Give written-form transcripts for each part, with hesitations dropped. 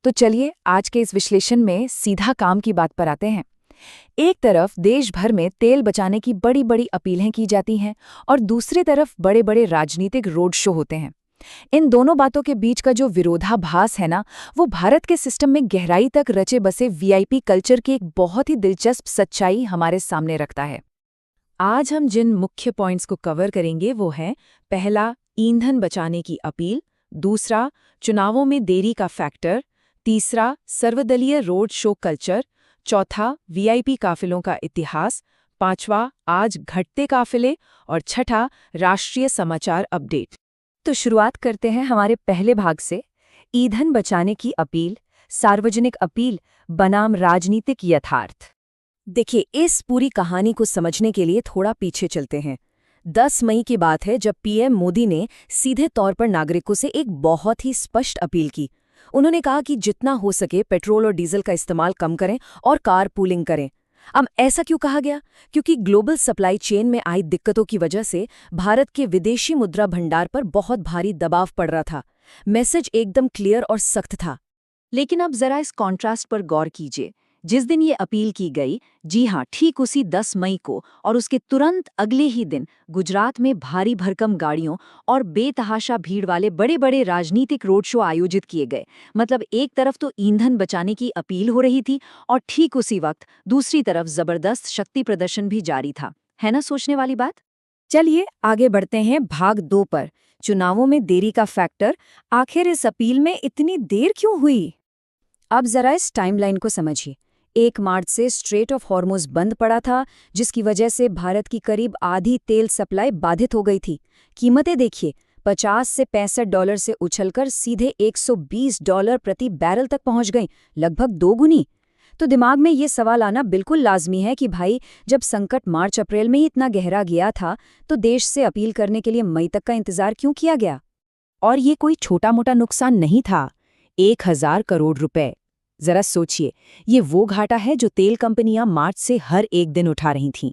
तो चलिए आज के इस विश्लेषण में सीधा काम की बात पर आते हैं। एक तरफ देश भर में तेल बचाने की बड़ी बड़ी अपीलें की जाती हैं और दूसरी तरफ बड़े बड़े राजनीतिक रोड शो होते हैं। इन दोनों बातों के बीच का जो विरोधाभास है ना, वो भारत के सिस्टम में गहराई तक रचे बसे वीआईपी कल्चर की एक बहुत ही दिलचस्प सच्चाई हमारे सामने रखता है। आज हम जिन मुख्य पॉइंट्स को कवर करेंगे वो है, पहला, ईंधन बचाने की अपील, दूसरा, चुनावों में देरी का फैक्टर, तीसरा, सर्वदलीय रोड शो कल्चर, चौथा, वीआईपी काफिलों का इतिहास, पांचवा, आज घटते काफिले और छठा, राष्ट्रीय समाचार अपडेट। तो शुरुआत करते हैं हमारे पहले भाग से, ईंधन बचाने की अपील, सार्वजनिक अपील बनाम राजनीतिक यथार्थ। देखिए, इस पूरी कहानी को समझने के लिए थोड़ा पीछे चलते हैं। 10 मई की बात है जब पीएम मोदी ने सीधे तौर पर नागरिकों से एक बहुत ही स्पष्ट अपील की। उन्होंने कहा कि जितना हो सके पेट्रोल और डीजल का इस्तेमाल कम करें और कार पूलिंग करें। अब ऐसा क्यों कहा गया? क्योंकि ग्लोबल सप्लाई चेन में आई दिक्कतों की वजह से भारत के विदेशी मुद्रा भंडार पर बहुत भारी दबाव पड़ रहा था। मैसेज एकदम क्लियर और सख्त था। लेकिन अब जरा इस कॉन्ट्रास्ट पर गौर कीजिए। जिस दिन ये अपील की गई, जी हाँ, ठीक उसी 10 मई को और उसके तुरंत अगले ही दिन गुजरात में भारी भरकम गाड़ियों और बेतहाशा भीड़ वाले बड़े बड़े राजनीतिक रोड शो आयोजित किए गए। मतलब एक तरफ तो ईंधन बचाने की अपील हो रही थी और ठीक उसी वक्त दूसरी तरफ जबरदस्त शक्ति प्रदर्शन भी जारी था। है ना सोचने वाली बात? चलिए आगे बढ़ते हैं भाग 2 पर, चुनावों में देरी का फैक्टर। आखिर इस अपील में इतनी देर क्यों हुई? अब जरा इस टाइमलाइन को समझिए। 1 मार्च से स्ट्रेट ऑफ हॉर्मुज़ बंद पड़ा था, जिसकी वजह से भारत की करीब आधी तेल सप्लाई बाधित हो गई थी। कीमतें देखिए, 50 से $65 से उछलकर सीधे $120 प्रति बैरल तक पहुंच गईं, लगभग 2 गुनी। तो दिमाग में ये सवाल आना बिल्कुल लाजमी है कि भाई, जब संकट मार्च अप्रैल में ही इतना गहरा गया था, तो देश से अपील करने के लिए मई तक का इंतजार क्यों किया गया? और ये कोई छोटा मोटा नुकसान नहीं था, 1000 करोड़ रुपए। जरा सोचिए, ये वो घाटा है जो तेल कंपनियां मार्च से हर एक दिन उठा रही थीं।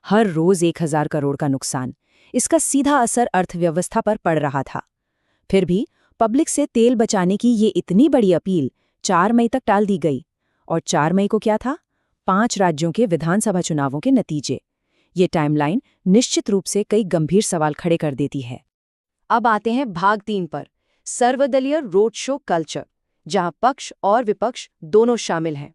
हर रोज 1000 करोड़ का नुकसान। इसका सीधा असर अर्थव्यवस्था पर पड़ रहा था। फिर भी पब्लिक से तेल बचाने की ये इतनी बड़ी अपील 4 मई तक टाल दी गई। और 4 मई को क्या था? 5 राज्यों के विधानसभा चुनावों के नतीजे। ये टाइमलाइन निश्चित रूप से कई गंभीर सवाल खड़े कर देती है। अब आते हैं भाग 3 पर, सर्वदलीय रोड शो कल्चर, जहां पक्ष और विपक्ष दोनों शामिल हैं।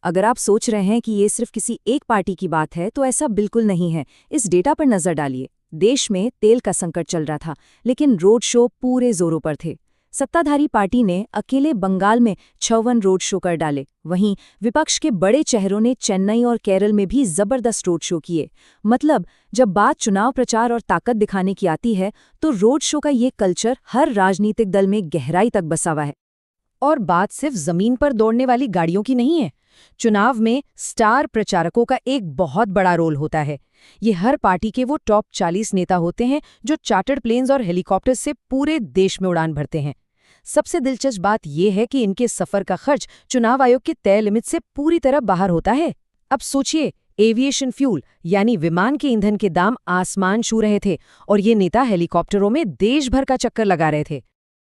अगर आप सोच रहे हैं कि ये सिर्फ किसी एक पार्टी की बात है, तो ऐसा बिल्कुल नहीं है। इस डेटा पर नजर डालिए। देश में तेल का संकट चल रहा था, लेकिन रोड शो पूरे जोरों पर थे। सत्ताधारी पार्टी ने अकेले बंगाल में 56 रोड शो कर डाले। वहीं विपक्ष के बड़े चेहरों ने चेन्नई और केरल में भी जबरदस्त रोड शो किए। मतलब जब बात चुनाव प्रचार और ताकत दिखाने की आती है, तो रोड शो का ये कल्चर हर राजनीतिक दल में गहराई तक बसा हुआ है। और बात सिर्फ जमीन पर दौड़ने वाली गाड़ियों की नहीं है। चुनाव में स्टार प्रचारकों का एक बहुत बड़ा रोल होता है। ये हर पार्टी के वो टॉप 40 नेता होते हैं जो चार्टर्ड प्लेन्स और हेलीकॉप्टर से पूरे देश में उड़ान भरते हैं। सबसे दिलचस्प बात यह है कि इनके सफर का खर्च चुनाव आयोग के तय लिमिट से पूरी तरह बाहर होता है। अब सोचिए, एविएशन फ्यूल यानी विमान के ईंधन के दाम आसमान छू रहे थे और ये नेता हेलीकॉप्टरों में देश भर का चक्कर लगा रहे थे।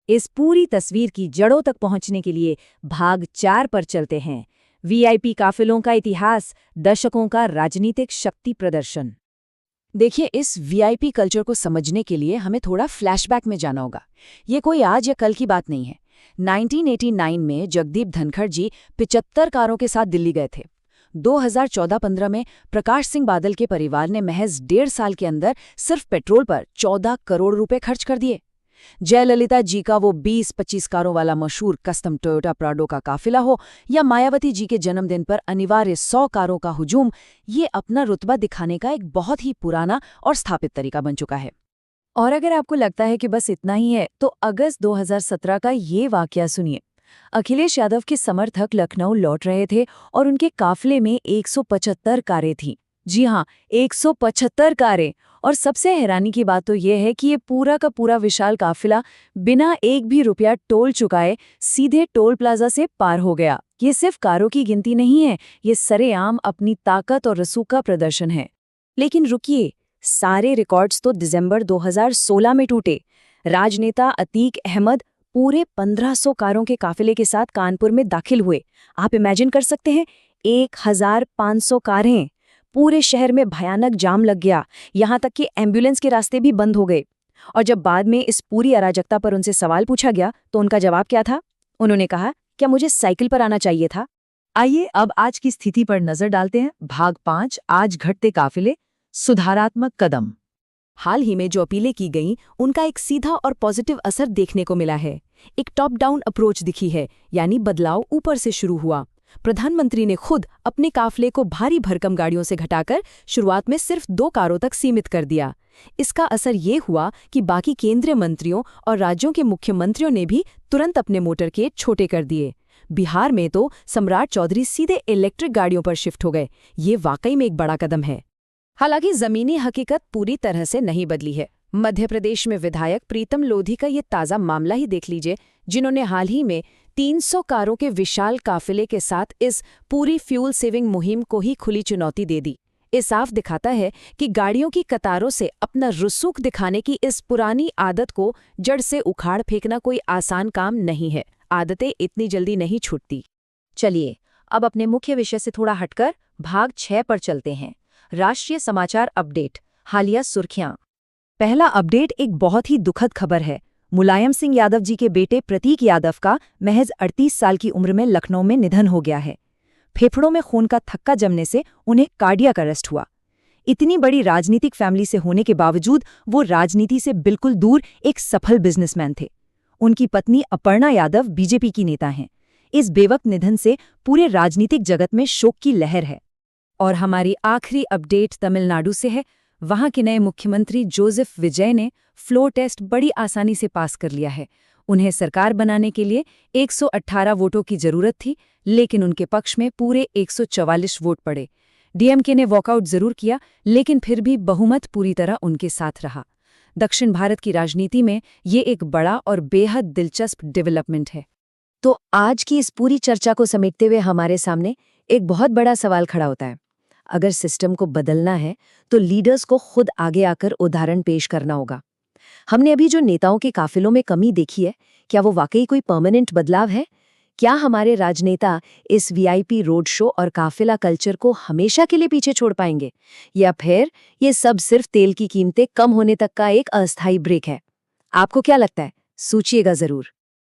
इस पूरी तस्वीर की जड़ों तक पहुंचने के लिए भाग 4 पर चलते हैं, वीआईपी काफिलों का इतिहास, दशकों का राजनीतिक शक्ति प्रदर्शन। देखिए, इस वीआईपी कल्चर को समझने के लिए हमें थोड़ा फ्लैशबैक में जाना होगा। ये कोई आज या कल की बात नहीं है। 1989 में जगदीप धनखड़ जी 75 कारों के साथ दिल्ली गए थे। 2014-15 में प्रकाश सिंह बादल के परिवार ने महज 1.5 साल के अंदर सिर्फ पेट्रोल पर 14 करोड़ रुपए खर्च कर दिए। जयललिता जी का वो 20-25 कारों वाला मशहूर कस्टम टोयोटा प्राडो का काफिला हो, या मायावती जी के जन्मदिन पर अनिवार्य 100 कारों का हुजूम, ये अपना रुतबा दिखाने का एक बहुत ही पुराना और स्थापित तरीका बन चुका है। और अगर आपको लगता है कि बस इतना ही है, तो अगस्त 2017 का ये वाकया सुनिए। अखिलेश यादव के समर्थक लखनऊ लौट रहे थे और उनके काफिले में 175 कारें थीं। जी हाँ, 175 कारें। और सबसे हैरानी की बात तो यह है कि ये पूरा का पूरा विशाल काफिला बिना एक भी रुपया टोल चुकाए सीधे टोल प्लाजा से पार हो गया। ये सिर्फ कारों की गिनती नहीं है, ये सरेआम अपनी ताकत और रसूख का प्रदर्शन है। लेकिन रुकिए, सारे रिकॉर्ड्स तो दिसंबर 2016 में टूटे। राजनेता अतीक अहमद पूरे 1500 कारों के काफिले के साथ कानपुर में दाखिल हुए। आप इमेजिन कर सकते हैं, 1500 कारें। पूरे शहर में भयानक जाम लग गया, यहाँ तक कि एम्बुलेंस के रास्ते भी बंद हो गए। और जब बाद में इस पूरी अराजकता पर उनसे सवाल पूछा गया तो उनका जवाब क्या था? उन्होंने कहा, क्या मुझे साइकिल पर आना चाहिए था? आइए अब आज की स्थिति पर नजर डालते हैं। भाग 5, आज घटते काफिले, सुधारात्मक कदम। हाल ही में जो अपीलें की गईं, उनका एक सीधा और पॉजिटिव असर देखने को मिला है। एक टॉप डाउन अप्रोच दिखी है, यानी बदलाव ऊपर से शुरू हुआ। प्रधानमंत्री ने खुद अपने काफिले को भारी भरकम गाड़ियों से घटाकर शुरुआत में सिर्फ 2 कारों तक सीमित कर दिया। इसका असर ये हुआ कि बाकी केंद्रीय मंत्रियों और राज्यों के मुख्यमंत्रियों ने भी तुरंत अपने मोटरकेड छोटे कर दिए। बिहार में तो सम्राट चौधरी सीधे इलेक्ट्रिक गाड़ियों पर शिफ्ट हो गए। ये वाकई में एक बड़ा कदम है। हालांकि जमीनी हकीकत पूरी तरह से नहीं बदली है। मध्य प्रदेश में विधायक प्रीतम लोधी का ये ताज़ा मामला ही देख लीजिए, जिन्होंने हाल ही में 300 कारों के विशाल काफिले के साथ इस पूरी फ्यूल सेविंग मुहिम को ही खुली चुनौती दे दी। ये साफ दिखाता है कि गाड़ियों की कतारों से अपना रुसूख दिखाने की इस पुरानी आदत को जड़ से उखाड़ फेंकना कोई आसान काम नहीं है। आदतें इतनी जल्दी नहीं छूटती। चलिए अब अपने मुख्य विषय से थोड़ा हटकर भाग 6 पर चलते हैं। राष्ट्रीय समाचार अपडेट, हालिया सुर्खियां। पहला अपडेट एक बहुत ही दुखद खबर है। मुलायम सिंह यादव जी के बेटे प्रतीक यादव का महज 38 साल की उम्र में लखनऊ में निधन हो गया है। फेफड़ों में खून का थक्का जमने से उन्हें कार्डियक अरेस्ट हुआ। इतनी बड़ी राजनीतिक फैमिली से होने के बावजूद वो राजनीति से बिल्कुल दूर एक सफल बिजनेसमैन थे। उनकी पत्नी अपर्णा यादव बीजेपी की नेता हैं। इस बेवक्त निधन से पूरे राजनीतिक जगत में शोक की लहर है। और हमारी आखिरी अपडेट तमिलनाडु से है। वहां के नए मुख्यमंत्री जोसेफ विजय ने फ्लोर टेस्ट बड़ी आसानी से पास कर लिया है। उन्हें सरकार बनाने के लिए 118 वोटों की जरूरत थी, लेकिन उनके पक्ष में पूरे 144 वोट पड़े। डीएमके ने वॉकआउट जरूर किया, लेकिन फिर भी बहुमत पूरी तरह उनके साथ रहा। दक्षिण भारत की राजनीति में ये एक बड़ा और बेहद दिलचस्प डेवलपमेंट है। तो आज की इस पूरी चर्चा को समेटते हुए हमारे सामने एक बहुत बड़ा सवाल खड़ा होता है। अगर सिस्टम को बदलना है तो लीडर्स को खुद आगे आकर उदाहरण पेश करना होगा। हमने अभी जो नेताओं के काफिलों में कमी देखी है, क्या वो वाकई कोई परमानेंट बदलाव है? क्या हमारे राजनेता इस वीआईपी रोड शो और काफिला कल्चर को हमेशा के लिए पीछे छोड़ पाएंगे, या फिर ये सब सिर्फ तेल की कीमतें कम होने तक का एक अस्थायी ब्रेक है? आपको क्या लगता है? सोचिएगा जरूर।